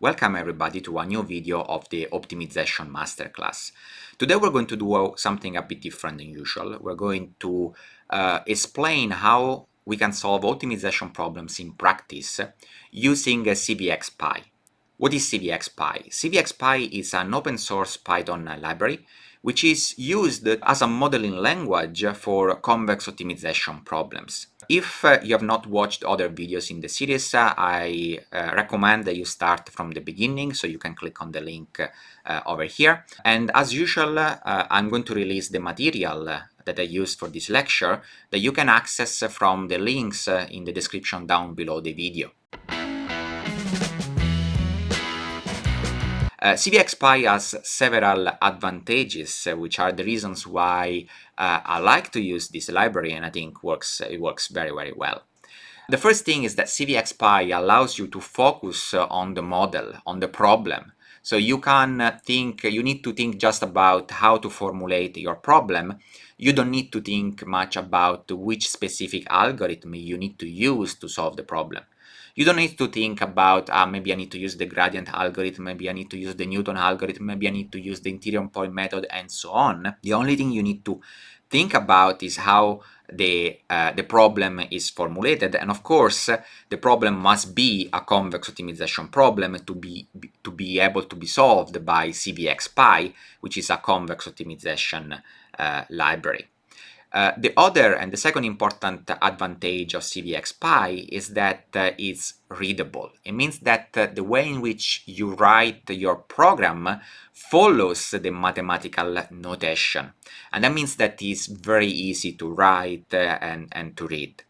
Welcome everybody to a new video of the Optimization Masterclass. Today we're going to do something a bit different than usual. We're going to explain how we can solve optimization problems in practice using CVXPY. What is CVXPY? CVXPY is an open source Python library which is used as a modeling language for convex optimization problems. If you have not watched other videos in the series, I recommend that you start from the beginning, so you can click on the link over here. And as usual, I'm going to release the material that I used for this lecture that you can access from the links in the description down below the video. CVXPY has several advantages, which are the reasons why I like to use this library, and I think it works very, very well. The first thing is that CVXPY allows you to focus on the model, on the problem. So you need to think just about how to formulate your problem. You don't need to think much about which specific algorithm you need to use to solve the problem. You don't need to think about, maybe I need to use the gradient algorithm, maybe I need to use the Newton algorithm, maybe I need to use the interior point method, and so on. The only thing you need to think about is how the problem is formulated, and of course the problem must be a convex optimization problem to be able to be solved by CVXPY, which is a convex optimization library. The second important advantage of CVXPY is that it's readable. It means that the way in which you write your program follows the mathematical notation. And that means that it's very easy to write and to read.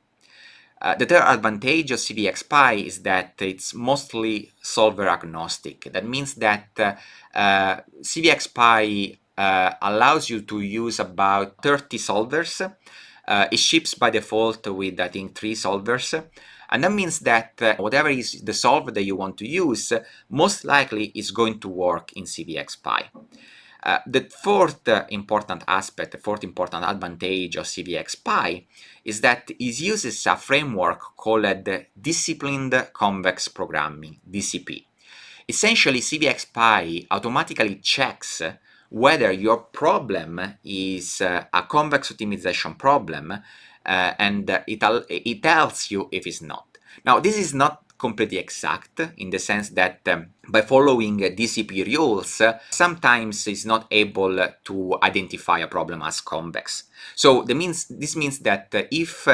The third advantage of CVXPY is that it's mostly solver agnostic. That means that CVXPY allows you to use about 30 solvers. It ships by default with, I think, 3 solvers. And that means that whatever is the solver that you want to use, most likely is going to work in CVXPY. The fourth important advantage of CVXPY is that it uses a framework called Disciplined Convex Programming, DCP. Essentially, CVXPY automatically checks whether your problem is a convex optimization problem, and it tells you if it's not. Now, this is not completely exact in the sense that by following DCP rules, sometimes it's not able to identify a problem as convex. So this means that if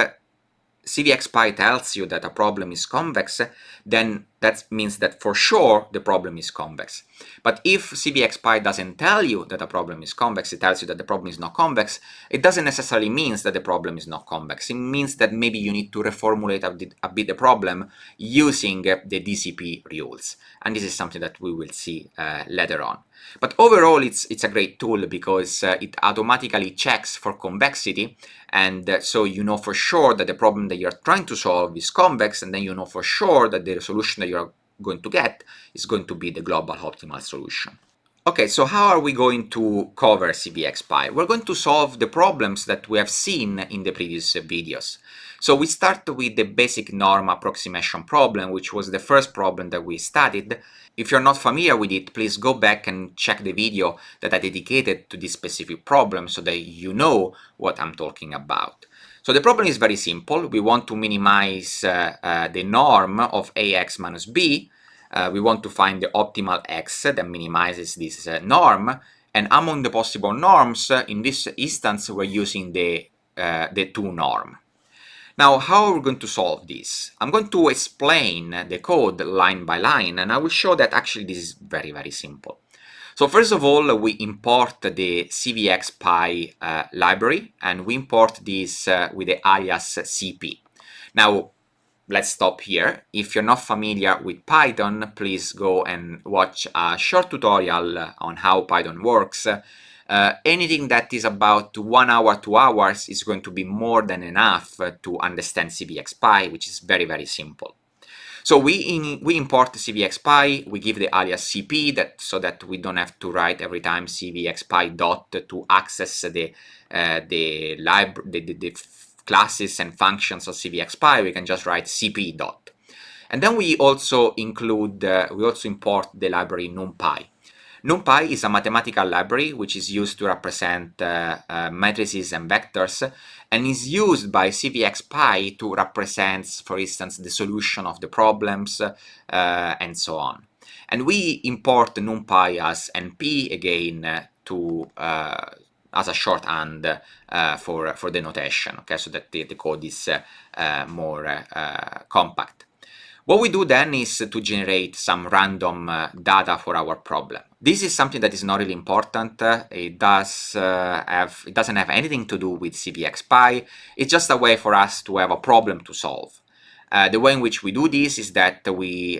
CVXPY tells you that a problem is convex, then that means that for sure the problem is convex. But if CVXPY doesn't tell you that a problem is convex, it tells you that the problem is not convex, it doesn't necessarily mean that the problem is not convex. It means that maybe you need to reformulate a bit the problem using the DCP rules. And this is something that we will see later on. But overall, it's a great tool because it automatically checks for convexity, and so you know for sure that the problem that you're trying to solve is convex, and then you know for sure that the solution that you're going to get is going to be the global optimal solution. Okay, so how are we going to cover CVXPY? We're going to solve the problems that we have seen in the previous videos. So we start with the basic norm approximation problem, which was the first problem that we studied. If you're not familiar with it, please go back and check the video that I dedicated to this specific problem so that you know what I'm talking about. So the problem is very simple. We want to minimize the norm of ax minus b. We want to find the optimal x that minimizes this norm, and among the possible norms, in this instance, we're using the 2 norm. Now, how are we going to solve this? I'm going to explain the code line by line, and I will show that actually this is very, very simple. So first of all, we import the CVXPY library, and we import this with the alias CP. Now, let's stop here. If you're not familiar with Python, please go and watch a short tutorial on how Python works. Anything that is about 1 hour, 2 hours is going to be more than enough to understand CVXPY, which is very, very simple. So we import CVXPY, we give the alias CP so that we don't have to write every time CVXPY dot to access the classes and functions of CVXPY. We can just write CP dot. And then we also include, we also import the library NumPy. NumPy is a mathematical library which is used to represent matrices and vectors, and is used by CVXPY to represent, for instance, the solution of the problems, and so on. And we import NumPy as NP again to as a shorthand for the notation, okay, so that the code is more compact. What we do then is to generate some random data for our problem. This is something that is not really important. It doesn't have anything to do with CVXPy. It's just a way for us to have a problem to solve. The way in which we do this is that we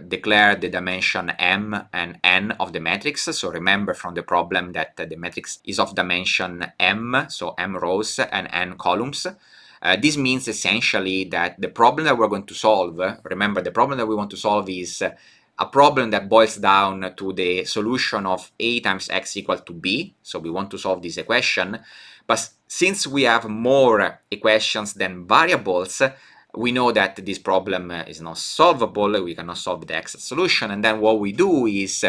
declare the dimension m and n of the matrix. So remember from the problem that the matrix is of dimension m, so m rows and n columns. This means essentially that the problem that we're going to solve, remember the problem that we want to solve is a problem that boils down to the solution of a times x equal to b, so we want to solve this equation, but since we have more equations than variables, we know that this problem is not solvable, we cannot solve the exact solution, and then what we do is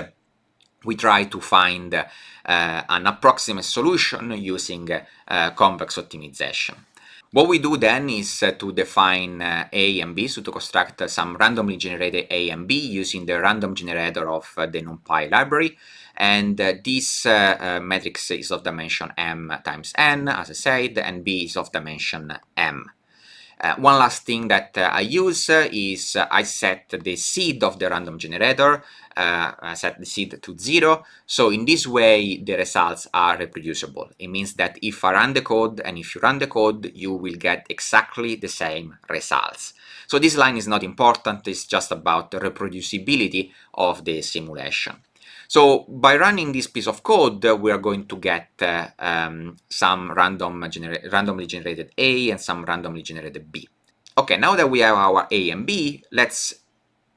we try to find an approximate solution using convex optimization. What we do then is to define A and B, so to construct some randomly generated A and B using the random generator of the NumPy library, and this matrix is of dimension m times n, as I said, and B is of dimension m. One last thing that I use is I set the seed of the random generator, I set the seed to 0, so in this way the results are reproducible. It means that if I run the code and if you run the code, you will get exactly the same results. So this line is not important, it's just about the reproducibility of the simulation. So by running this piece of code, we are going to get some randomly generated A and some randomly generated B. Okay, now that we have our A and B, let's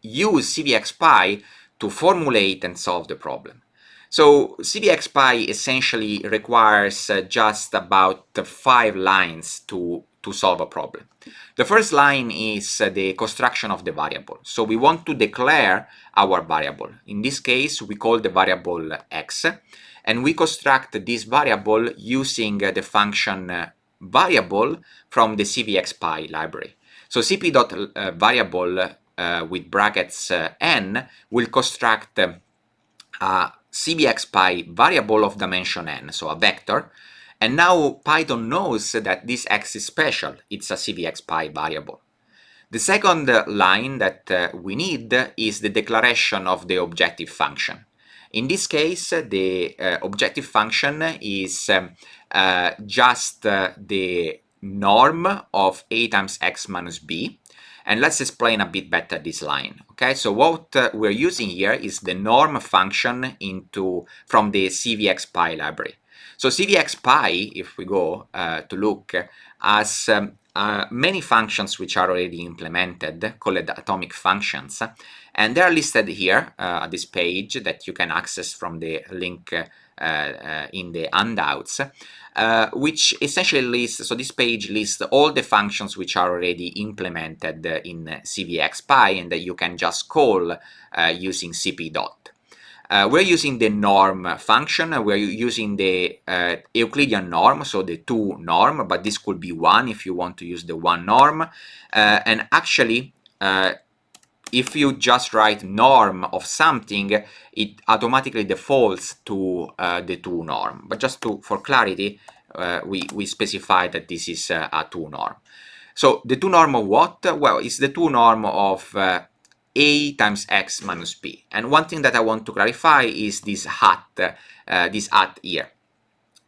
use CVXPy to formulate and solve the problem. So CVXPy essentially requires just about 5 lines to solve a problem. The first line is the construction of the variable. So we want to declare our variable. In this case, we call the variable x, and we construct this variable using the function variable from the CVXPy library. So cp.variable with brackets n will construct a CVXPy variable of dimension n, so a vector, and now Python knows that this x is special, it's a CVXPy variable. The second line that we need is the declaration of the objective function. In this case, the objective function is just the norm of a times x minus b. And let's explain a bit better this line. Okay, so what we're using here is the norm function from the CVXPy library. So CVXPy, if we go to look, has many functions which are already implemented, called atomic functions, and they are listed here at this page that you can access from the link in the handouts, which essentially lists, so this page lists all the functions which are already implemented in CVXPy and that you can just call using cp dot. We're using the norm function, we're using the Euclidean norm, so the 2 norm, but this could be 1 if you want to use the 1 norm, and actually if you just write norm of something, it automatically defaults to the 2 norm, but just for clarity, we specify that this is a 2 norm. So the 2 norm of what? Well, it's the 2 norm of a times x minus b. And one thing that I want to clarify is this at here.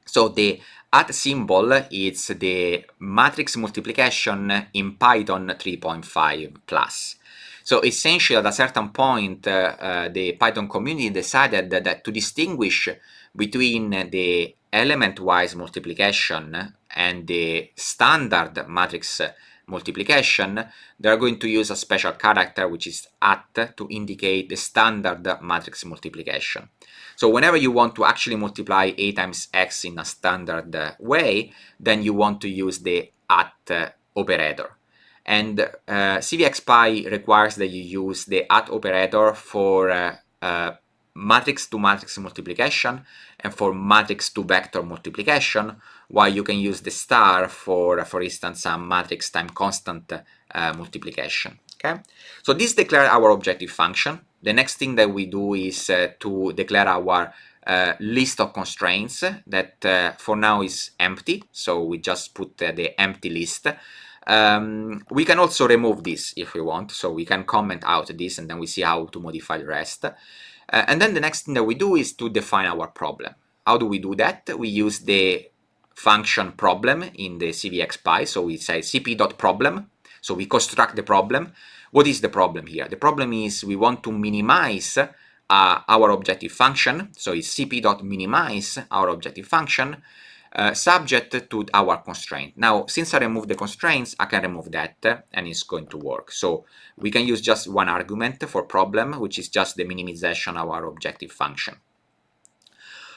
So the at symbol is the matrix multiplication in Python 3.5 plus. So essentially at a certain point the Python community decided that to distinguish between the element-wise multiplication and the standard matrix multiplication, they are going to use a special character which is at to indicate the standard matrix multiplication. So whenever you want to actually multiply a times x in a standard way, then you want to use the at operator. and CVXPY requires that you use the @ operator for matrix to matrix multiplication and for matrix to vector multiplication, while you can use the star for instance, some matrix time constant multiplication. Okay, so this declares our objective function. The next thing that we do is to declare our list of constraints that for now is empty, so we just put the empty list. We can also remove this if we want, so we can comment out this and then we see how to modify the rest. And then the next thing that we do is to define our problem. How do we do that? We use the function problem in the CVXPY, so we say cp.problem, so we construct the problem. What is the problem here? The problem is we want to minimize our objective function, so it's cp.minimize our objective function, subject to our constraint. Now, since I remove the constraints, I can remove that and it's going to work. So we can use just one argument for problem, which is just the minimization of our objective function.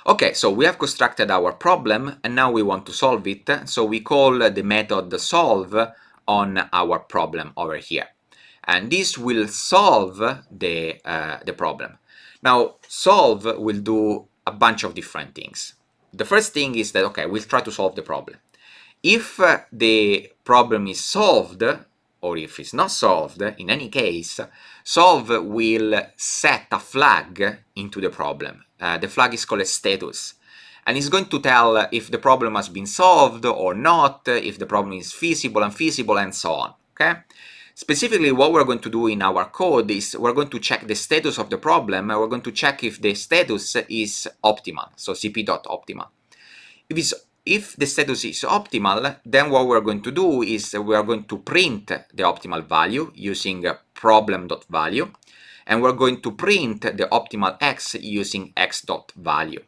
Okay, so we have constructed our problem and now we want to solve it. So we call the method solve on our problem over here. And this will solve the problem. Now, solve will do a bunch of different things. The first thing is that, okay, we'll try to solve the problem. If the problem is solved, or if it's not solved, in any case, solve will set a flag into the problem. The flag is called a status. And it's going to tell if the problem has been solved or not, if the problem is feasible, unfeasible, and so on. Okay? Specifically, what we're going to do in our code is we're going to check the status of the problem, and we're going to check if the status is optimal, so cp.optimal. If the status is optimal, then what we're going to do is we are going to print the optimal value using problem.value, and we're going to print the optimal x using x.value.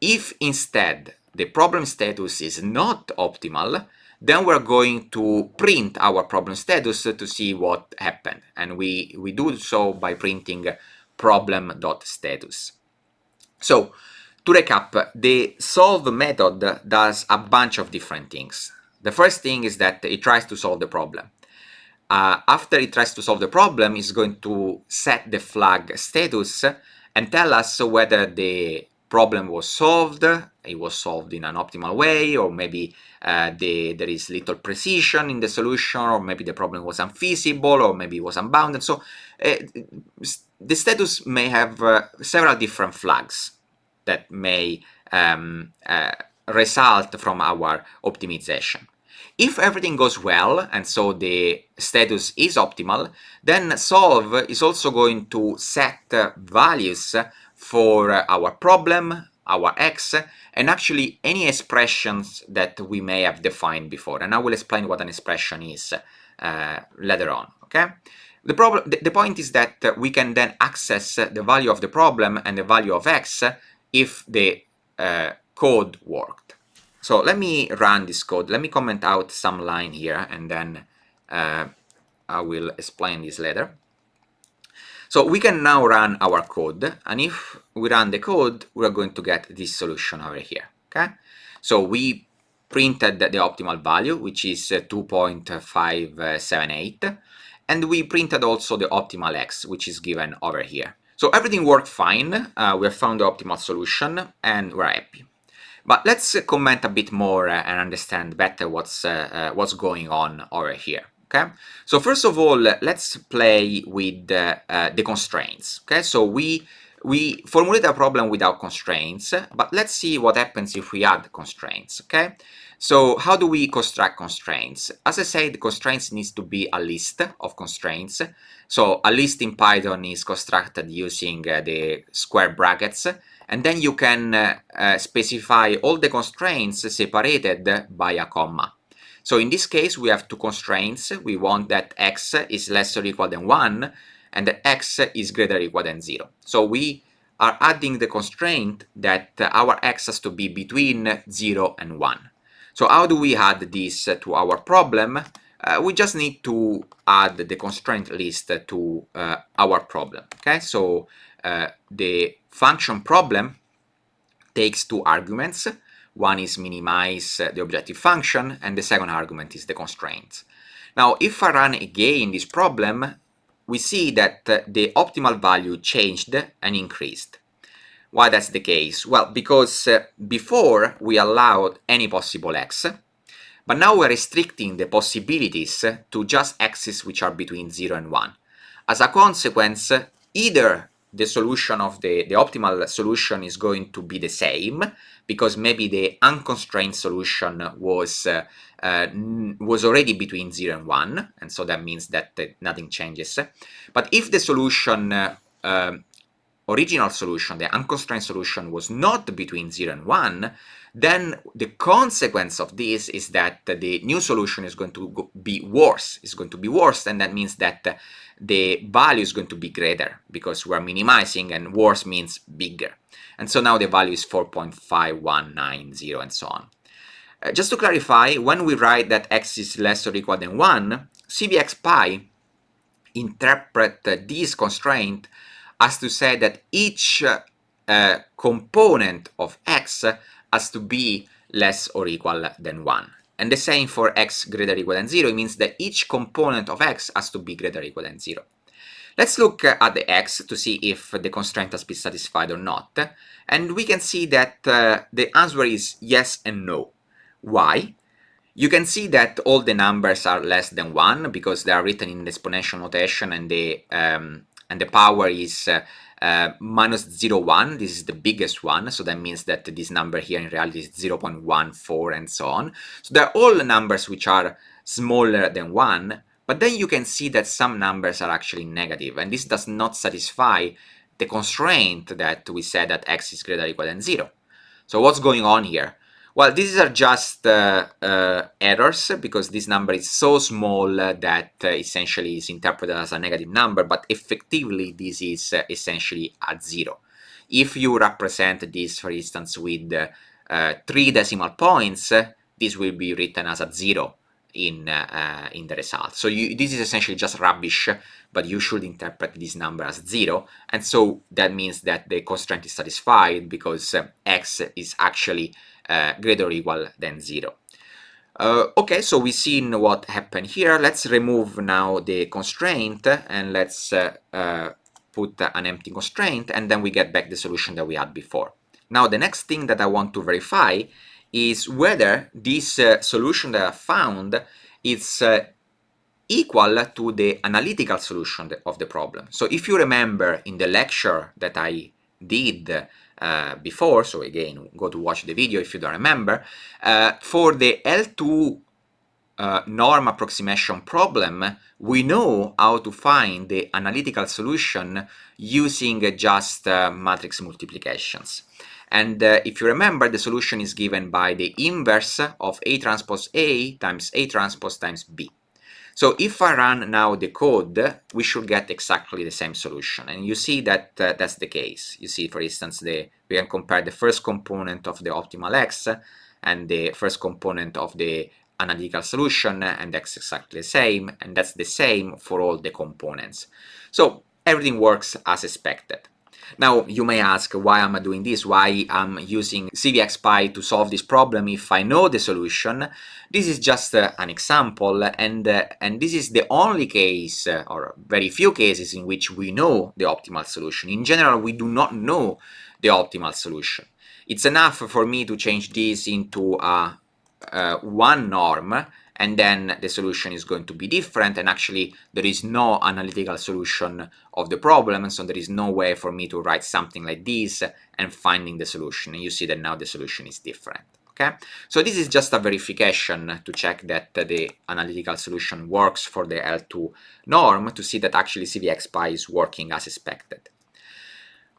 If instead the problem status is not optimal, then we're going to print our problem status to see what happened, and we do so by printing problem.status. So, to recap, the solve method does a bunch of different things. The first thing is that it tries to solve the problem. After it tries to solve the problem, it's going to set the flag status and tell us whether the problem was solved, it was solved in an optimal way, or maybe there is little precision in the solution, or maybe the problem was unfeasible, or maybe it was unbounded. So the status may have several different flags that may result from our optimization. If everything goes well, and so the status is optimal, then solve is also going to set values for our problem, our x, and actually any expressions that we may have defined before. And I will explain what an expression is later on, okay? The point is that we can then access the value of the problem and the value of x if the code worked. So let me run this code. Let me comment out some line here, and then I will explain this later. So we can now run our code, and if we run the code, we're going to get this solution over here. Okay? So we printed the optimal value, which is 2.578, and we printed also the optimal x, which is given over here. So everything worked fine. We have found the optimal solution, and we're happy. But let's comment a bit more and understand better what's going on over here. Okay, so first of all, let's play with the constraints. Okay, so we formulate a problem without constraints, but let's see what happens if we add constraints. Okay, so how do we construct constraints? As I said, constraints needs to be a list of constraints. So a list in Python is constructed using the square brackets, and then you can specify all the constraints separated by a comma. So in this case, we have two constraints. We want that x is less or equal than 1, and that x is greater or equal than 0. So we are adding the constraint that our x has to be between 0 and 1. So how do we add this to our problem? We just need to add the constraint list to our problem. Okay, so the function problem takes two arguments. One is minimize the objective function, and the second argument is the constraint. Now, if I run again this problem, we see that the optimal value changed and increased. Why that's the case? Well, because before we allowed any possible x, but now we're restricting the possibilities to just x's which are between 0 and 1. As a consequence, either the solution of the optimal solution is going to be the same, because maybe the unconstrained solution was already between 0 and 1, and so that means that nothing changes. But if the solution original solution, the unconstrained solution, was not between 0 and 1, then the consequence of this is that the new solution is going to be worse. It's going to be worse, and that means that the value is going to be greater, because we're minimizing, and worse means bigger. And so now the value is 4.5190, and so on. Just to clarify, when we write that x is less or equal than 1, CVXPY interpret this constraint as to say that each component of x has to be less or equal than 1. And the same for x greater or equal than 0. It means that each component of x has to be greater or equal than 0. Let's look at the x to see if the constraint has been satisfied or not. And we can see that the answer is yes and no. Why? You can see that all the numbers are less than 1 because they are written in the exponential notation, and the power is minus 0.1. This is the biggest one, so that means that this number here in reality is 0.14 and so on. So they're all numbers which are smaller than 1, but then you can see that some numbers are actually negative, and this does not satisfy the constraint that we said that x is greater or equal than 0. So what's going on here? Well, these are just errors, because this number is so small that essentially is interpreted as a negative number, but effectively this is essentially at 0. If you represent this, for instance, with 3 decimal points, this will be written as a 0 in the result. So this is essentially just rubbish, but you should interpret this number as 0, and so that means that the constraint is satisfied because x is actually greater or equal than 0. Okay, so we've seen what happened here. Let's remove now the constraint, and let's put an empty constraint, and then we get back the solution that we had before. Now, the next thing that I want to verify is whether this solution that I found is equal to the analytical solution of the problem. So if you remember in the lecture that I did before, so again, go to watch the video if you don't remember, for the L2 norm approximation problem, we know how to find the analytical solution using just matrix multiplications. And if you remember, the solution is given by the inverse of A transpose A times A transpose times B. So if I run now the code, we should get exactly the same solution, and you see that that's the case. You see, for instance, we can compare the first component of the optimal x and the first component of the analytical solution, and that's exactly the same, and that's the same for all the components. So everything works as expected. Now, you may ask, why am I doing this? Why I'm using CVXPY to solve this problem if I know the solution? This is just an example, and this is the only case, or very few cases, in which we know the optimal solution. In general, we do not know the optimal solution. It's enough for me to change this into a one norm, and then the solution is going to be different, and actually there is no analytical solution of the problem, and so there is no way for me to write something like this and finding the solution, and you see that now the solution is different. Okay, so this is just a verification to check that the analytical solution works for the L2 norm, to see that actually CVXPY is working as expected.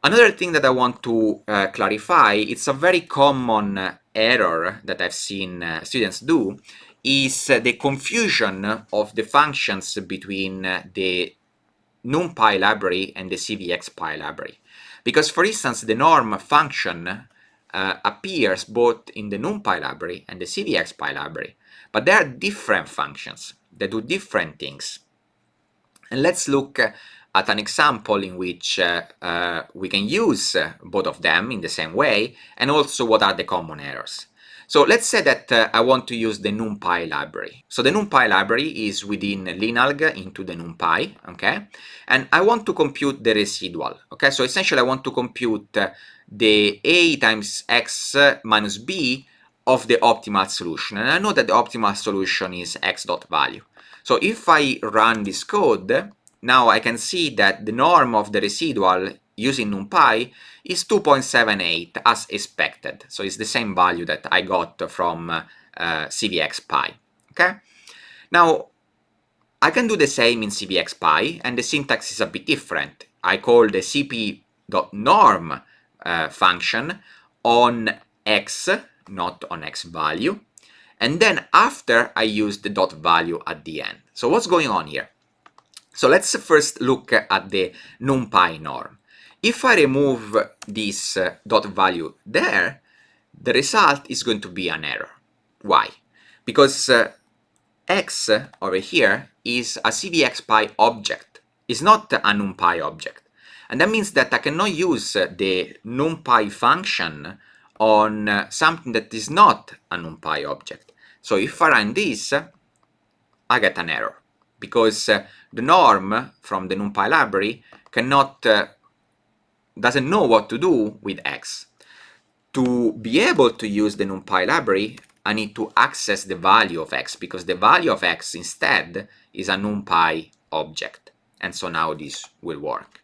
Another thing that I want to clarify, it's a very common error that I've seen students do, is the confusion of the functions between the NumPy library and the CVXPy library. Because, for instance, the norm function appears both in the NumPy library and the CVXPy library, but they are different functions. They do different things. And let's look at an example in which we can use both of them in the same way, and also what are the common errors. So let's say that I want to use the NumPy library. So the NumPy library is within linalg into the NumPy, okay? And I want to compute the residual, okay? So essentially I want to compute the a times x minus b of the optimal solution. And I know that the optimal solution is x dot value. So if I run this code, now I can see that the norm of the residual using NumPy is 2.78 as expected. So it's the same value that I got from CVXPY. Okay? Now, I can do the same in CVXPY, and the syntax is a bit different. I call the cp.norm function on x, not on x value, and then after I use the dot value at the end. So what's going on here? So let's first look at the NumPy norm. If I remove this dot value there, the result is going to be an error. Why? Because x over here is a CVXPy object. It's not a NumPy object. And that means that I cannot use the NumPy function on something that is not a NumPy object. So if I run this, I get an error, because the norm from the NumPy library doesn't know what to do with x. To be able to use the NumPy library, I need to access the value of x, because the value of x instead is a NumPy object. And so now this will work.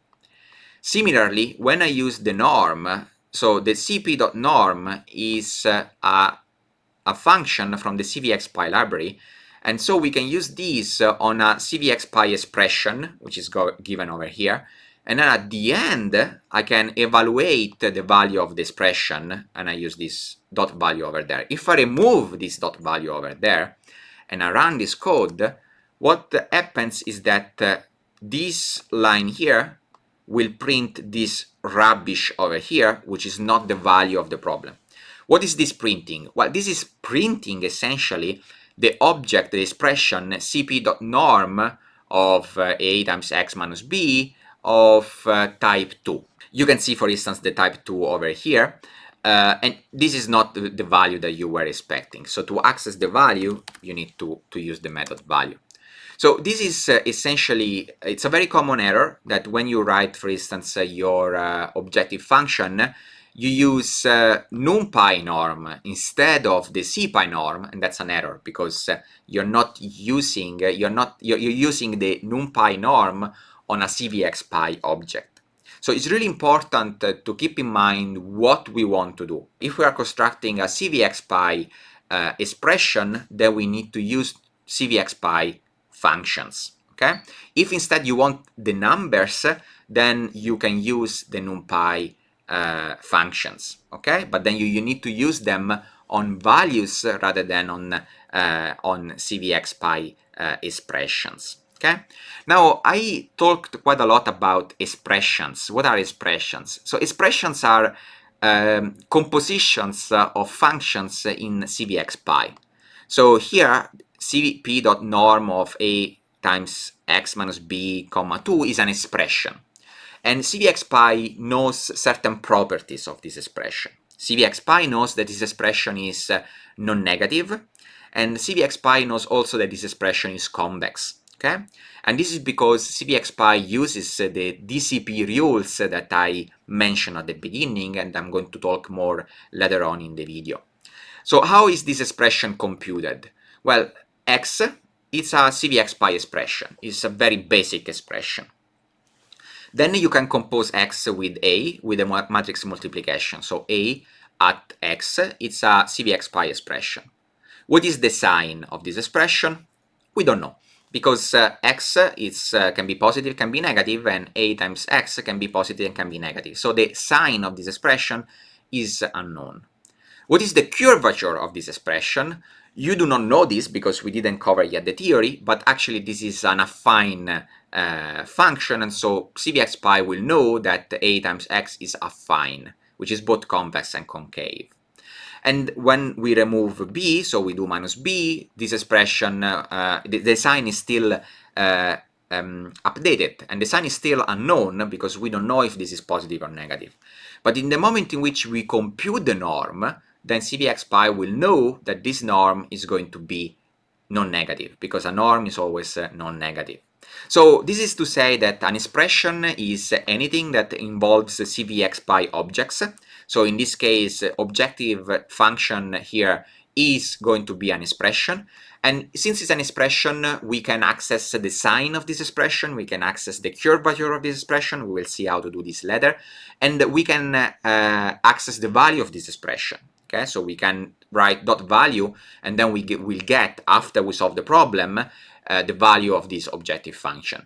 Similarly, when I use the norm, so the cp.norm is a function from the CVXPy library, and so we can use these on a CVXPy expression, which is given over here, and then at the end I can evaluate the value of the expression, and I use this dot value over there. If I remove this dot value over there and I run this code, what happens is that this line here will print this rubbish over here, which is not the value of the problem. What is this printing? Well, this is printing essentially the object, the expression cp.norm of a times x minus b of type 2. You can see, for instance, the type 2 over here, and this is not the value that you were expecting. So to access the value, you need to use the method value. So this is essentially, it's a very common error that when you write, for instance, your objective function, you use NumPy norm instead of the CPy norm, and that's an error, because you're using the NumPy norm on a CVXPy object. So it's really important to keep in mind what we want to do. If we are constructing a CVXPy expression, then we need to use CVXPy functions. Okay? If instead you want the numbers, then you can use the NumPy functions. Okay? But then you need to use them on values rather than on CVXPy expressions. Okay? Now, I talked quite a lot about expressions. What are expressions? So expressions are compositions of functions in CVXPy. So here, cp.norm of a times x minus b comma 2 is an expression. And CVXPy knows certain properties of this expression. CVXPy knows that this expression is non-negative, and CVXPy knows also that this expression is convex. Okay? And this is because CVXPy uses the DCP rules that I mentioned at the beginning, and I'm going to talk more later on in the video. So how is this expression computed? Well, x, it's a CVXPy expression. It's a very basic expression. Then you can compose x with a matrix multiplication. So a at x, it's a CVXPy expression. What is the sign of this expression? We don't know, because x can be positive, can be negative, and a times x can be positive and can be negative. So the sign of this expression is unknown. What is the curvature of this expression? You do not know this because we didn't cover yet the theory, but actually this is an affine function, and so CVXPy will know that a times x is affine, which is both convex and concave. And when we remove b, so we do minus b, this expression, the sign is still updated, and the sign is still unknown because we don't know if this is positive or negative. But in the moment in which we compute the norm, then CVXPY will know that this norm is going to be non-negative, because a norm is always non-negative. So this is to say that an expression is anything that involves CVXPY objects. So in this case, objective function here is going to be an expression. And since it's an expression, we can access the sign of this expression, we can access the curvature of this expression, we will see how to do this later, and we can access the value of this expression. Okay, so we can write dot value, and then we'll get, after we solve the problem, the value of this objective function.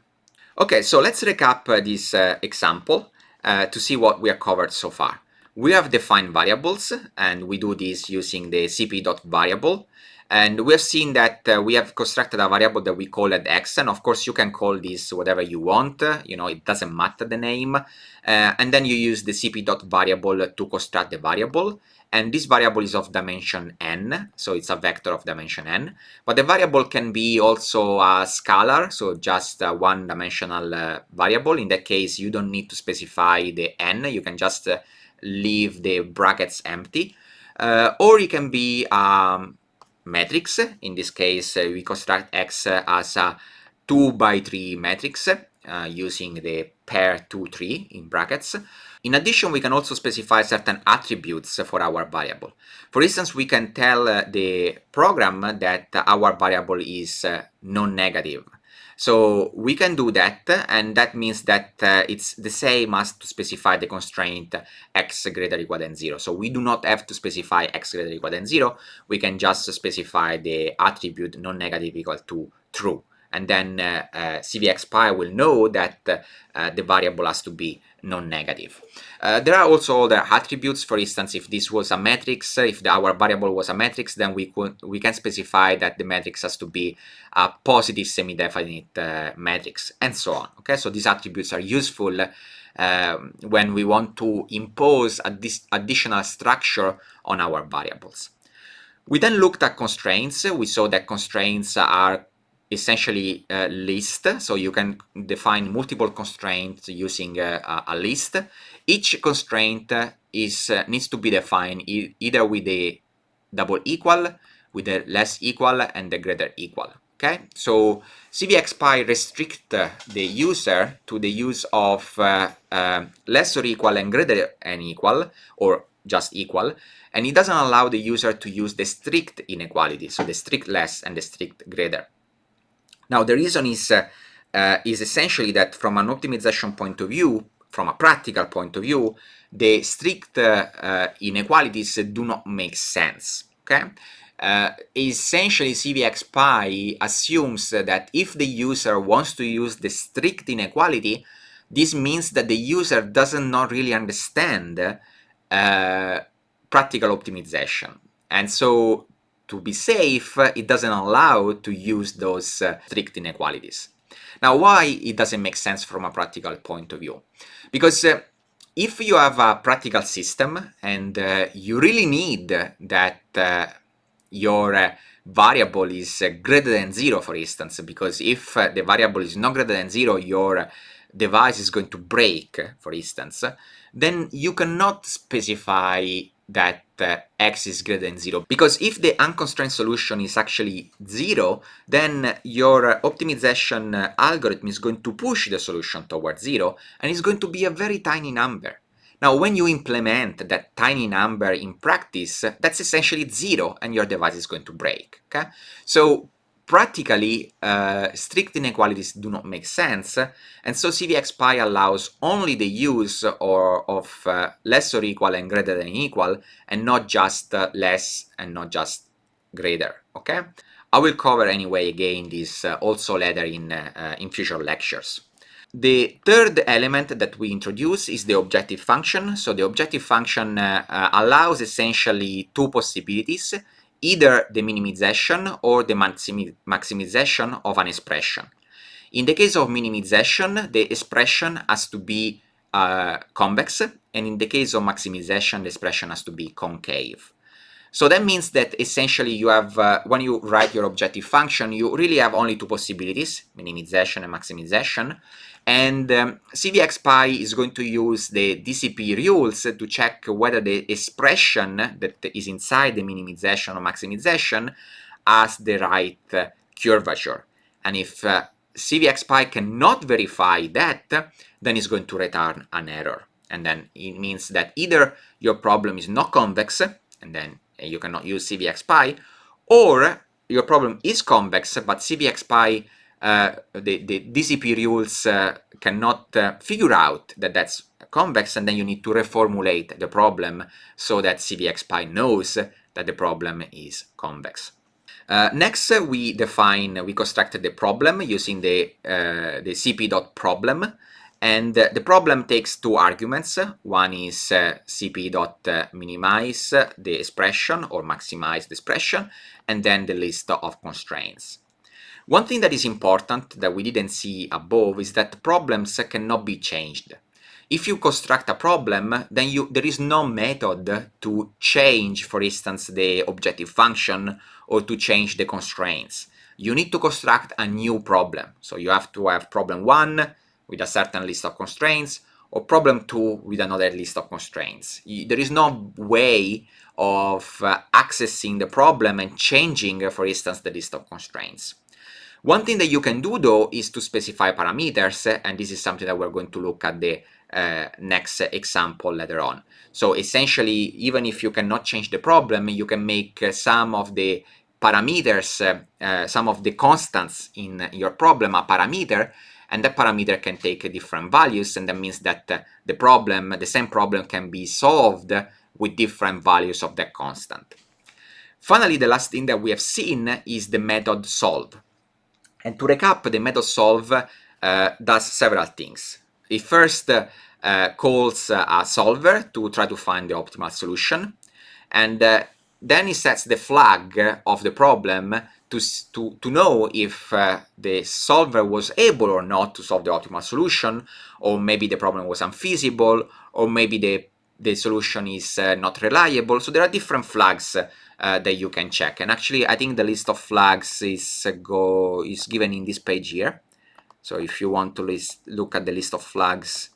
Okay, so let's recap this example to see what we have covered so far. We have defined variables, and we do this using the cp.variable. And we have seen that we have constructed a variable that we call it x, and of course you can call this whatever you want, it doesn't matter the name. And then you use the cp.variable to construct the variable, and this variable is of dimension n, so it's a vector of dimension n. But the variable can be also a scalar, so just a one-dimensional variable. In that case, you don't need to specify the n, you can just leave the brackets empty. Or it can be matrix. In this case, we construct x as a 2 by 3 matrix using the pair 2, 3 in brackets. In addition, we can also specify certain attributes for our variable. For instance, we can tell the program that our variable is non-negative. So we can do that, and that means that it's the same as to specify the constraint x greater or equal than 0. So we do not have to specify x greater or equal than 0, we can just specify the attribute non-negative equal to true. And then CVXPY will know that the variable has to be non-negative. There are also other attributes. For instance, if this was a matrix, if our variable was a matrix, then we can specify that the matrix has to be a positive semi-definite matrix, and so on. Okay, so these attributes are useful when we want to impose this additional structure on our variables. We then looked at constraints. We saw that constraints are essentially a list, so you can define multiple constraints using a list. Each constraint needs to be defined either with the double equal, with the less equal, and the greater equal. Okay, so CVXPY restrict the user to the use of less or equal and greater and equal, or just equal, and it doesn't allow the user to use the strict inequality, so the strict less and the strict greater. Now, the reason is essentially that from an optimization point of view, from a practical point of view, the strict inequalities do not make sense. Okay? Essentially, CVXPY assumes that if the user wants to use the strict inequality, this means that the user doesn't not really understand practical optimization. And so, to be safe, it doesn't allow to use those strict inequalities. Now, why it doesn't make sense from a practical point of view? Because if you have a practical system and you really need that your variable is greater than 0, for instance, because if the variable is not greater than 0, your device is going to break, for instance, then you cannot specify that x is greater than 0, because if the unconstrained solution is actually 0, then your optimization algorithm is going to push the solution towards 0, and it's going to be a very tiny number. Now, when you implement that tiny number in practice, that's essentially 0, and your device is going to break. Okay? So practically, strict inequalities do not make sense, and so CVXPY allows only the use of less or equal and greater than equal, and not just less and not just greater. Okay? I will cover anyway again this also later in future lectures. The third element that we introduce is the objective function. So the objective function allows essentially two possibilities: either the minimization or the maximization of an expression. In the case of minimization, the expression has to be convex, and in the case of maximization, the expression has to be concave. So that means that essentially you have, when you write your objective function, you really have only two possibilities, minimization and maximization. And CVXPY is going to use the DCP rules to check whether the expression that is inside the minimization or maximization has the right curvature. And if CVXPY cannot verify that, then it's going to return an error. And then it means that either your problem is not convex, and then you cannot use CVXPY, or your problem is convex, but CVXPY, the DCP rules cannot figure out that that's convex, and then you need to reformulate the problem so that CVXPY knows that the problem is convex. Next, we constructed the problem using the cp.problem, and the problem takes two arguments. One is cp.minimize the expression or maximize the expression, and then the list of constraints. One thing that is important that we didn't see above is that problems cannot be changed. If you construct a problem, then there is no method to change, for instance, the objective function or to change the constraints. You need to construct a new problem. So you have to have problem 1 with a certain list of constraints, or problem 2 with another list of constraints. There is no way of accessing the problem and changing, for instance, the list of constraints. One thing that you can do, though, is to specify parameters, and this is something that we're going to look at the next example later on. So essentially, even if you cannot change the problem, you can make some of the parameters, some of the constants in your problem a parameter, and that parameter can take different values, and that means that the same problem can be solved with different values of that constant. Finally, the last thing that we have seen is the method solve. And to recap, the method solve does several things. It first calls a solver to try to find the optimal solution, and then it sets the flag of the problem to know if the solver was able or not to solve the optimal solution, or maybe the problem was unfeasible, or maybe the solution is not reliable. So there are different flags that you can check, and actually I think the list of flags is given in this page here. So if you want to look at the list of flags,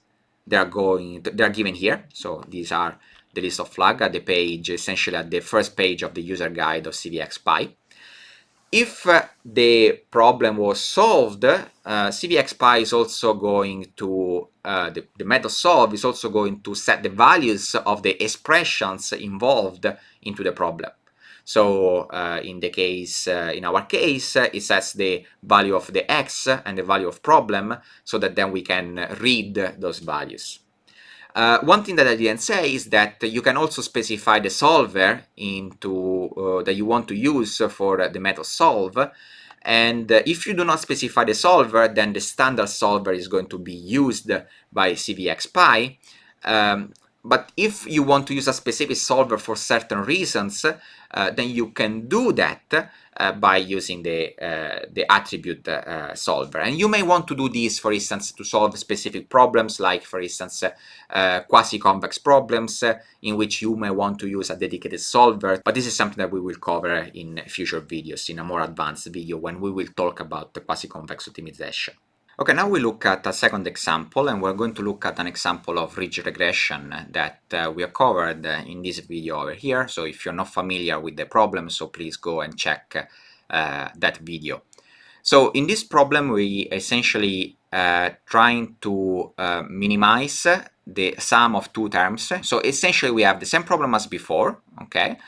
they are given here. So these are the list of flags at the page, essentially at the first page of the user guide of CVXPY. If the problem was solved, CVXPY is also going to, the method solve is also going to set the values of the expressions involved into the problem. So in our case, it sets the value of the x and the value of problem, so that then we can read those values. One thing that I didn't say is that you can also specify the solver that you want to use for the method solve. And if you do not specify the solver, then the standard solver is going to be used by CVXPY. But if you want to use a specific solver for certain reasons, then you can do that by using the attribute solver. And you may want to do this, for instance, to solve specific problems, like, for instance, quasi-convex problems, in which you may want to use a dedicated solver. But this is something that we will cover in future videos, in a more advanced video, when we will talk about the quasi-convex optimization. Okay, now we look at a second example, and we're going to look at an example of ridge regression that we have covered in this video over here. So if you're not familiar with the problem, so please go and check that video. So in this problem, we essentially trying to minimize the sum of two terms. So essentially we have the same problem as before, okay,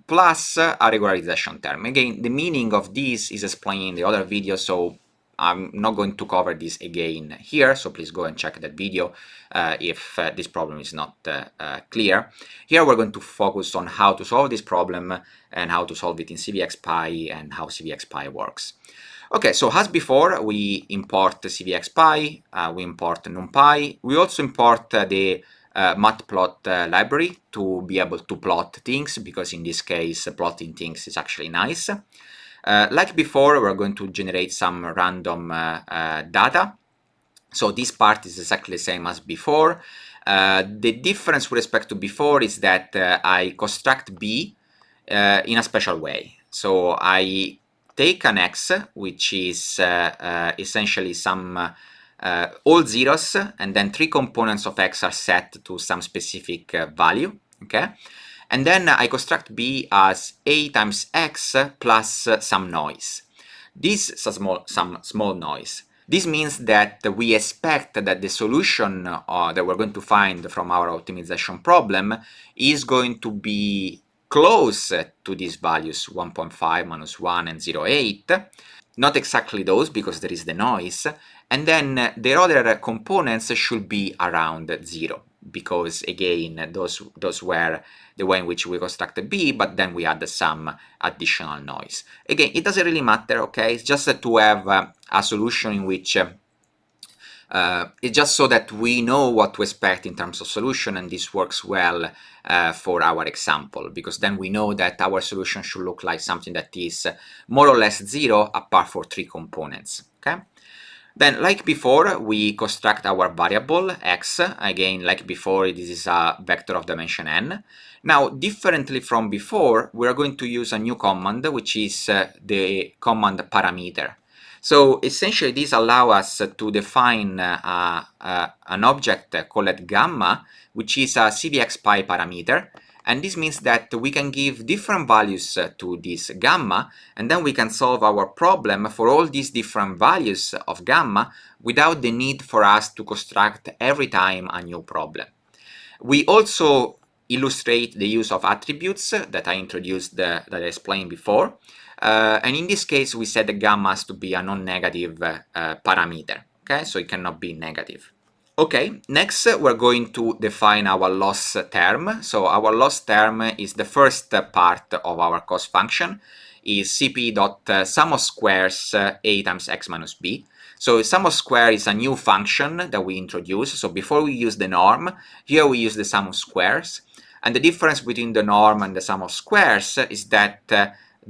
plus a regularization term. Again, the meaning of this is explained in the other video, so I'm not going to cover this again here, so please go and check that video if this problem is not clear. Here we're going to focus on how to solve this problem and how to solve it in CVXPY and how CVXPY works. Okay, so as before, we import CVXPY, we import NumPy, we also import the matplot library to be able to plot things, because in this case plotting things is actually nice. Like before, we're going to generate some random data. So this part is exactly the same as before. The difference with respect to before is that I construct B in a special way. So I take an X, which is essentially some all zeros, and then 3 components of x are set to some specific value, okay? And then I construct B as A times x plus some noise. This is some small noise. This means that we expect that the solution that we're going to find from our optimization problem is going to be close to these values, 1.5, minus 1, and 0.8. Not exactly those, because there is the noise. And then the other components should be around 0, because again, those were the way in which we constructed B, but then we add some additional noise. Again, it doesn't really matter, okay? It's just to have a solution in which it's just so that we know what to expect in terms of solution, and this works well for our example, because then we know that our solution should look like something that is more or less 0 apart from 3 components, okay? Then, like before, we construct our variable x. Again, like before, this is a vector of dimension n. Now, differently from before, we are going to use a new command, which is the command parameter. So essentially, this allows us to define an object called gamma, which is a CVXPY parameter. And this means that we can give different values to this gamma, and then we can solve our problem for all these different values of gamma without the need for us to construct every time a new problem. We also illustrate the use of attributes that I introduced, that I explained before. And in this case, we said the gamma has to be a non-negative parameter, okay? So it cannot be negative. Okay, next we're going to define our loss term. So our loss term is the first part of our cost function, is cp dot sum of squares a times x minus b. So sum of square is a new function that we introduce. So before we use the norm, here we use the sum of squares. And the difference between the norm and the sum of squares is that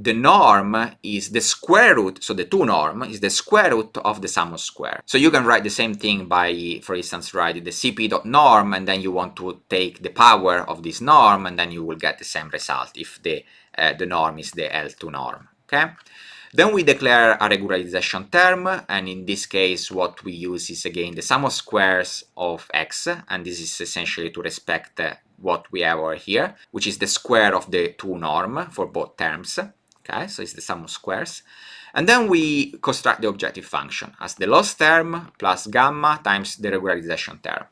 the norm is the square root, so the 2 norm is the square root of the sum of square. So you can write the same thing by, for instance, write the cp.norm, and then you want to take the power of this norm, and then you will get the same result if the norm is the L2 norm, okay? Then we declare a regularization term, and in this case what we use is again the sum of squares of x, and this is essentially to respect what we have over here, which is the square of the 2 norm for both terms. Okay, so it's the sum of squares. And then we construct the objective function as the loss term plus gamma times the regularization term.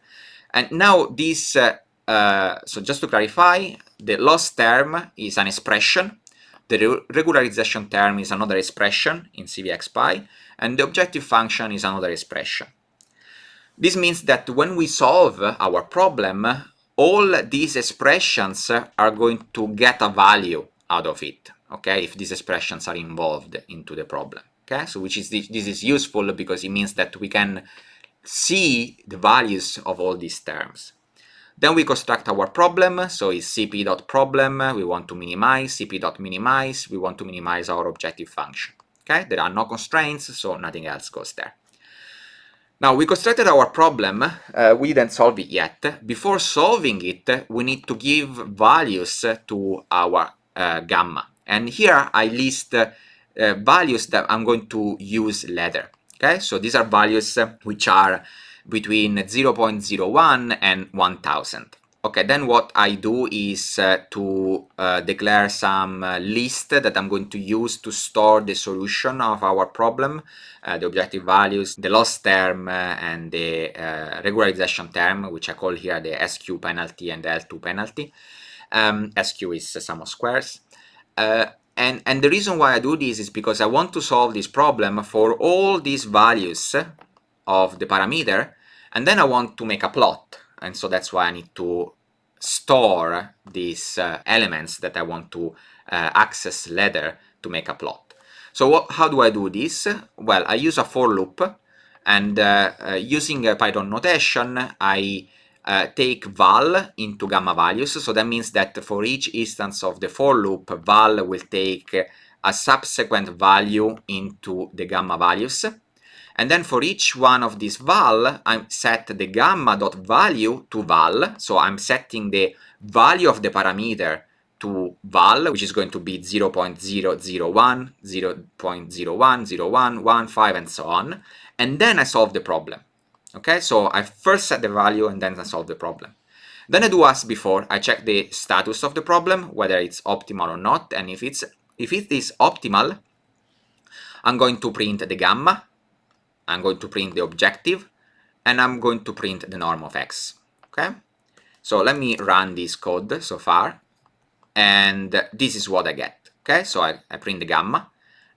And now this, so just to clarify, the loss term is an expression, the regularization term is another expression in CVXPY, and the objective function is another expression. This means that when we solve our problem, all these expressions are going to get a value out of it, okay, if these expressions are involved into the problem, okay? So this is useful because it means that we can see the values of all these terms. Then we construct our problem, so it's cp.problem, we want to minimize, cp.minimize, we want to minimize our objective function, okay? There are no constraints, so nothing else goes there. Now, we constructed our problem, we didn't solve it yet. Before solving it, we need to give values to our gamma. And here I list values that I'm going to use later. Okay, so these are values which are between 0.01 and 1000. Okay, then what I do is to declare some list that I'm going to use to store the solution of our problem, the objective values, the loss term, and the regularization term, which I call here the SQ penalty and the L2 penalty. SQ is sum of squares. And the reason why I do this is because I want to solve this problem for all these values of the parameter, and then I want to make a plot. And so that's why I need to store these elements that I want to access later to make a plot. So how do I do this? Well, I use a for loop, and using Python notation, I take val into gamma values. So that means that for each instance of the for loop, val will take a subsequent value into the gamma values. And then for each one of these val, I set the gamma.value to val. So I'm setting the value of the parameter to val, which is going to be 0.001, 0.01, 01, 15, and so on. And then I solve the problem. Okay, so I first set the value and then I solve the problem. Then I do as before, I check the status of the problem, whether it's optimal or not, and if it is optimal, I'm going to print the gamma, I'm going to print the objective, and I'm going to print the norm of x. Okay, so let me run this code so far, and this is what I get. Okay, so I print the gamma,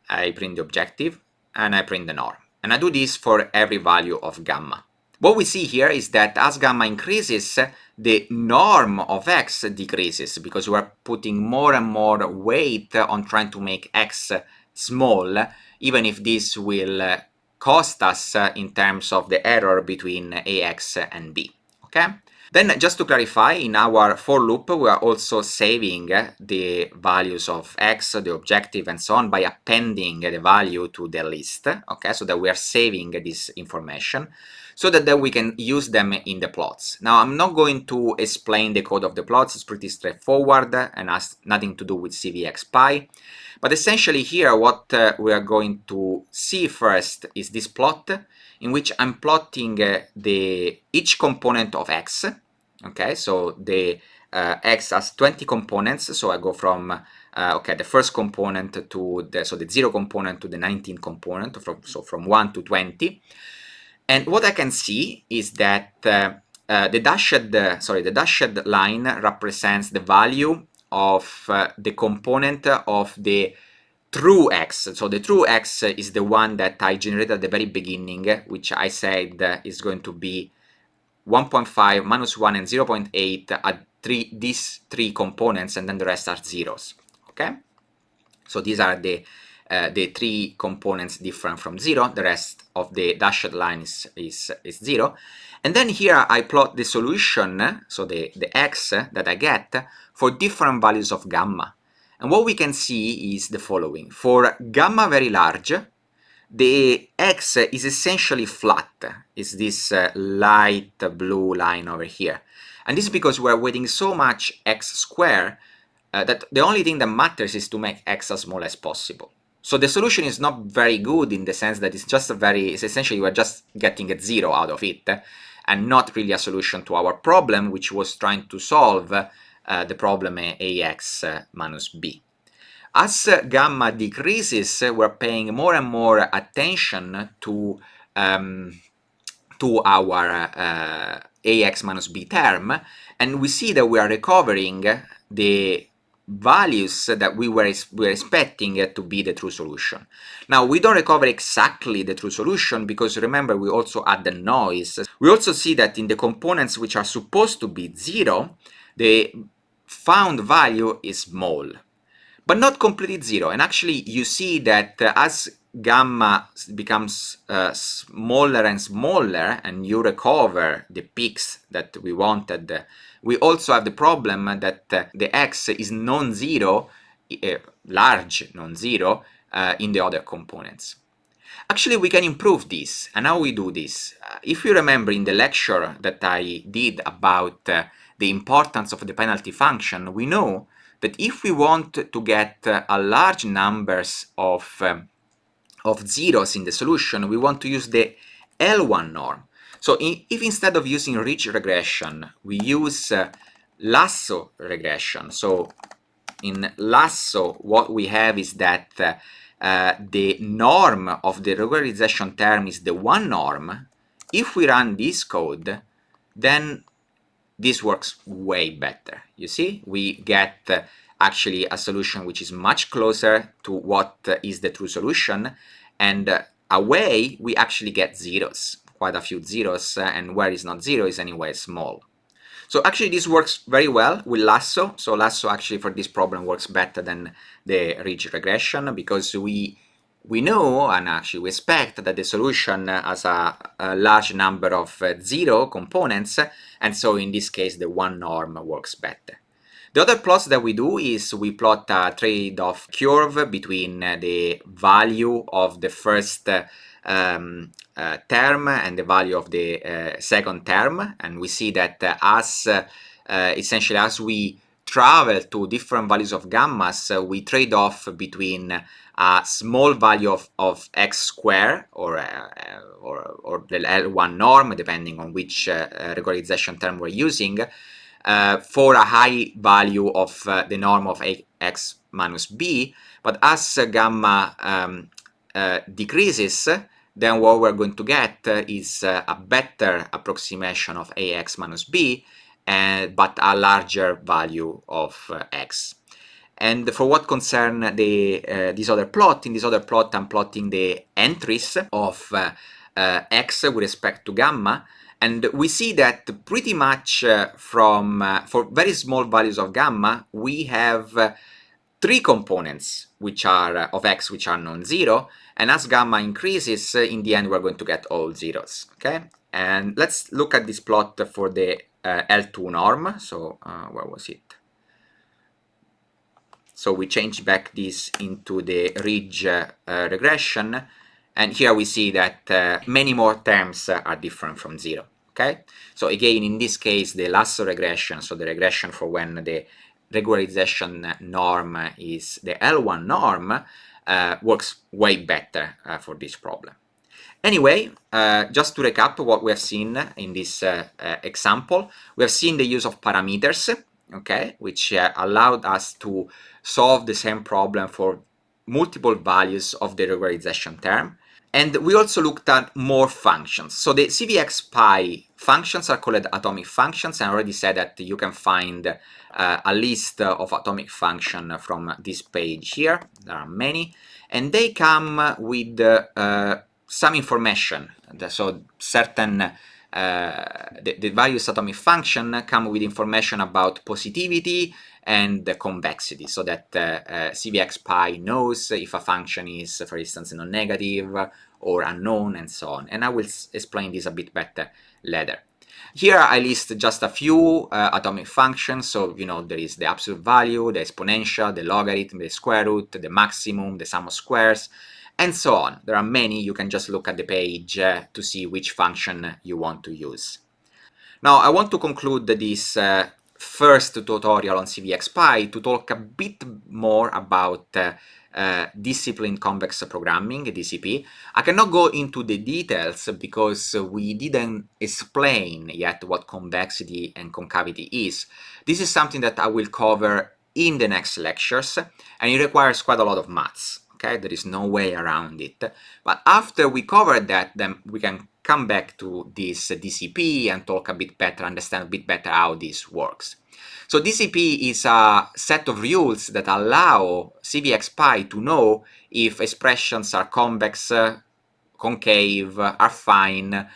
I print the objective, and I print the norm. And I do this for every value of gamma. What we see here is that as gamma increases, the norm of x decreases because we're putting more and more weight on trying to make x small, even if this will cost us in terms of the error between ax and b. Okay? Then just to clarify, in our for loop, we are also saving the values of x, the objective, and so on by appending the value to the list, okay, so that we are saving this information, so that then we can use them in the plots. Now, I'm not going to explain the code of the plots, it's pretty straightforward and has nothing to do with CVXPY. But essentially here, what we are going to see first is this plot, in which I'm plotting each component of x. Okay, so the x has 20 components, so I go from the first component to the 0 component to the 19 component, so from 1 to 20. And what I can see is that the dashed line represents the value of the component of the true x. So the true x is the one that I generated at the very beginning, which I said is going to be 1.5, minus 1, and 0.8 at these three components, and then the rest are zeros. Okay, so these are the three components different from 0. The rest of the dashed line is 0. And then here I plot the solution, so the x that I get for different values of gamma. And what we can see is the following. For gamma very large, the x is essentially flat. It's this light blue line over here. And this is because we're weighting so much x squared that the only thing that matters is to make x as small as possible. So the solution is not very good in the sense that it's essentially we're just getting a 0 out of it, and not really a solution to our problem, which was trying to solve the problem ax minus b. As gamma decreases, we're paying more and more attention to our ax minus b term, and we see that we are recovering the values that we were expecting to be the true solution. Now, we don't recover exactly the true solution because remember, we also add the noise. We also see that in the components which are supposed to be 0, the found value is small, but not completely 0. And actually, you see that as gamma becomes smaller and smaller, and you recover the peaks that we wanted, we also have the problem that the x is non-zero, large non-zero, in the other components. Actually, we can improve this. And how we do this? If you remember in the lecture that I did about the importance of the penalty function, we know that if we want to get a large numbers of zeros in the solution, we want to use the L1 norm. So if instead of using ridge regression, we use Lasso regression, so in Lasso what we have is that the norm of the regularization term is the one norm. If we run this code, then this works way better. You see, we get actually a solution which is much closer to what is the true solution, and away we actually get zeros, quite a few zeros, and where is not 0 is anyway small. So actually this works very well with Lasso. So Lasso actually for this problem works better than the ridge regression, because we know, and actually we expect, that the solution has a large number of 0 components, and so in this case the one norm works better. The other plots that we do is we plot a trade-off curve between the value of the first term and the value of the second term, and we see that essentially as we travel to different values of gammas, we trade off between a small value of x squared or the L1 norm, depending on which regularization term we're using, for a high value of the norm of x minus b. But as gamma decreases, then what we're going to get is a better approximation of ax minus b, but a larger value of x. And for what concern this other plot, in this other plot I'm plotting the entries of x with respect to gamma, and we see that pretty much for very small values of gamma, we have three components which are of x which are non-zero, and as gamma increases, in the end we're going to get all zeros. Okay, and let's look at this plot for the L2 norm. So where was it? So we change back this into the ridge regression, and here we see that many more terms are different from zero. Okay, so again, in this case, the Lasso regression, so the regression for when the regularization norm is the L1 norm, works way better for this problem. Anyway, just to recap what we have seen in this example, we have seen the use of parameters, okay, which allowed us to solve the same problem for multiple values of the regularization term. And we also looked at more functions. So the CVXPY functions are called atomic functions, and I already said that you can find a list of atomic functions from this page here. There are many, and they come with some information. So certain the various atomic functions come with information about positivity and the convexity, so that CVXPY knows if a function is, for instance, non-negative or unknown, and so on. And I will explain this a bit better later. Here I list just a few atomic functions. So, you know, there is the absolute value, the exponential, the logarithm, the square root, the maximum, the sum of squares, and so on. There are many. You can just look at the page to see which function you want to use. Now, I want to conclude this first tutorial on CVXPY to talk a bit more about discipline convex programming, DCP. I cannot go into the details because we didn't explain yet what convexity and concavity is. This is something that I will cover in the next lectures, and it requires quite a lot of maths. Okay, there is no way around it. But after we cover that, then we can come back to this DCP and talk a bit better, understand a bit better how this works. So DCP is a set of rules that allow CVXPY to know if expressions are convex, concave, affine,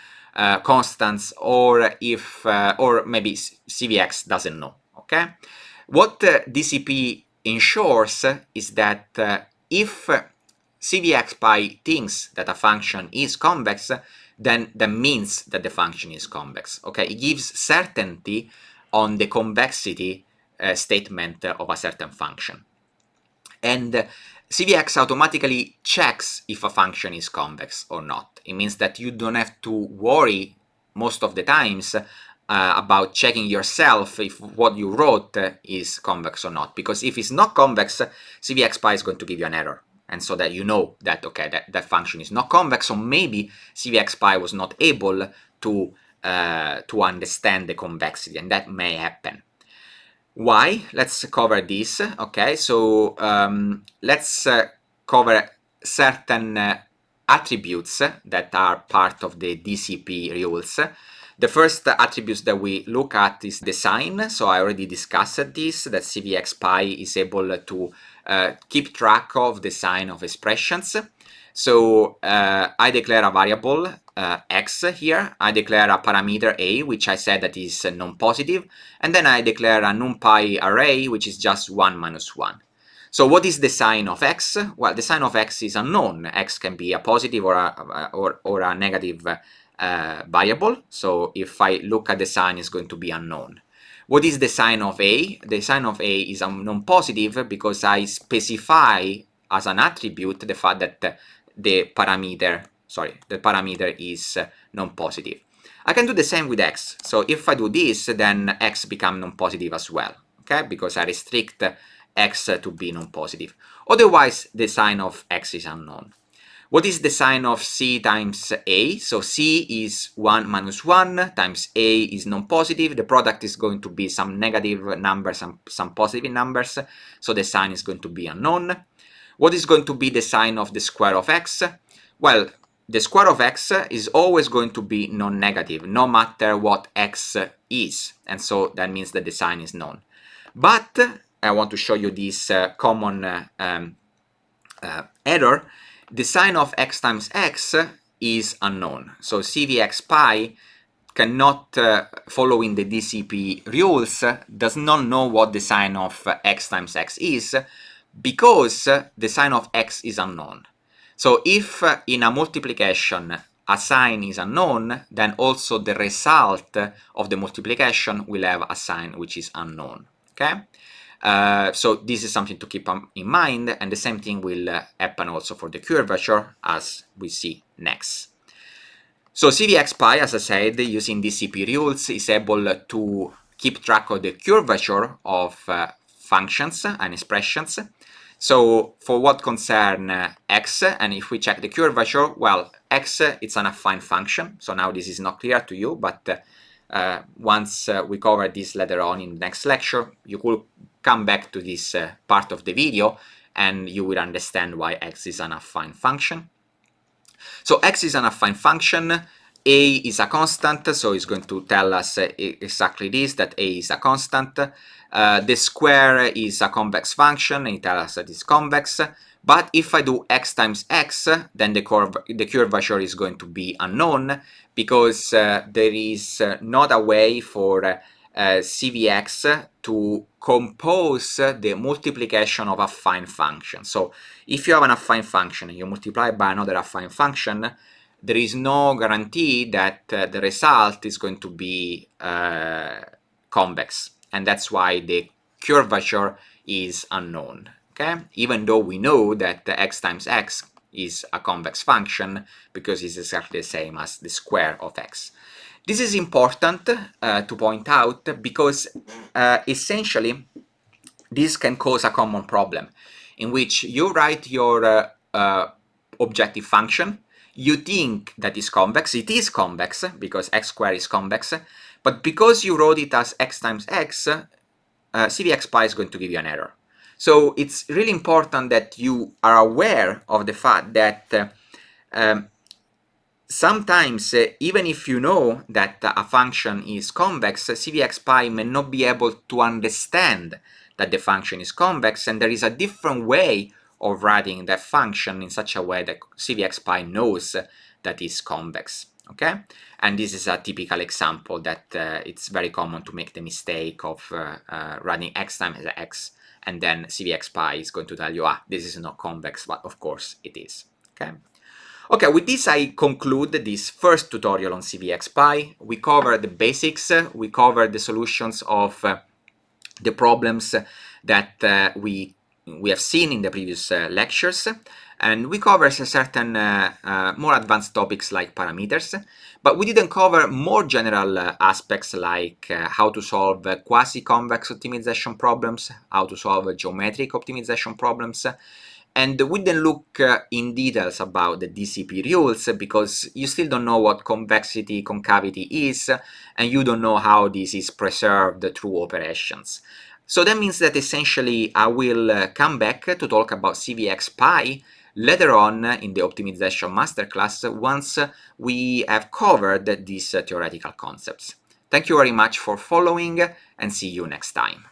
constants, or if or maybe CVX doesn't know. Okay, what DCP ensures is that if CVXPY thinks that a function is convex, then that means that the function is convex. Okay, it gives certainty on the convexity statement of a certain function. And CVX automatically checks if a function is convex or not. It means that you don't have to worry most of the times about checking yourself if what you wrote is convex or not. Because if it's not convex, CVXPY is going to give you an error. And so that you know that, okay, that function is not convex, or maybe CVXPY was not able to understand the convexity, and that may happen. Why? Let's cover this. Okay, so let's cover certain attributes that are part of the DCP rules. The first attributes that we look at is the sign. So I already discussed this, that CVXPY is able to keep track of the sign of expressions. So I declare a variable x here, I declare a parameter a, which I said that is non-positive, and then I declare a NumPy array, which is just 1 minus 1. So what is the sign of x? Well, the sign of x is unknown. X can be a positive or a negative variable. So if I look at the sign, it's going to be unknown. What is the sign of a? The sign of a is non-positive because I specify as an attribute the fact that the parameter is non-positive. I can do the same with x. So if I do this, then x becomes non-positive as well. okay, because I restrict x to be non-positive. Otherwise, the sign of x is unknown. What is the sign of c times a? So c is 1 minus 1 times a is non-positive. The product is going to be some negative numbers and some positive numbers, so the sign is going to be unknown. What is going to be the sign of the square of x? Well, the square of x is always going to be non-negative, no matter what x is, and so that means that the sign is known. But I want to show you this common error. The sign of x times x is unknown. So CVXPY cannot, following the DCP rules, does not know what the sign of x times x is, because the sign of x is unknown. So if in a multiplication a sign is unknown, then also the result of the multiplication will have a sign which is unknown. Okay? So this is something to keep in mind, and the same thing will happen also for the curvature, as we see next. So CVXPY, as I said, using DCP rules, is able to keep track of the curvature of functions and expressions. So for what concern x, and if we check the curvature, well, x, it's an affine function. So now this is not clear to you, but once we cover this later on in the next lecture, you could come back to this part of the video and you will understand why x is an affine function. So x is an affine function, a is a constant, so it's going to tell us exactly this, that a is a constant. The square is a convex function, and it tells us that it's convex. But if I do x times x, then the curvature is going to be unknown, because there is not a way for CVX to compose the multiplication of affine function. So if you have an affine function and you multiply by another affine function, there is no guarantee that the result is going to be convex, and that's why the curvature is unknown. Okay, even though we know that x times x is a convex function, because it's exactly the same as the square of x. This is important to point out, because essentially this can cause a common problem, in which you write your objective function, you think that is convex, it is convex, because x squared is convex, but because you wrote it as x times x, CVXPY is going to give you an error. So it's really important that you are aware of the fact that sometimes, even if you know that a function is convex, CVXPY may not be able to understand that the function is convex, and there is a different way of writing that function in such a way that CVXPY knows that it's convex. Okay, and this is a typical example that it's very common to make the mistake of writing x times x, and then CVXPY is going to tell you, this is not convex, but of course it is. Okay. Okay, with this I conclude this first tutorial on CVXPY. We covered the basics, we covered the solutions of the problems that we have seen in the previous lectures, and we covered certain more advanced topics like parameters, but we didn't cover more general aspects like how to solve quasi-convex optimization problems, how to solve geometric optimization problems, and we didn't look in details about the DCP rules, because you still don't know what convexity, concavity is, and you don't know how this is preserved through operations. So that means that essentially I will come back to talk about CVXPY later on in the optimization masterclass, once we have covered these theoretical concepts. Thank you very much for following, and see you next time.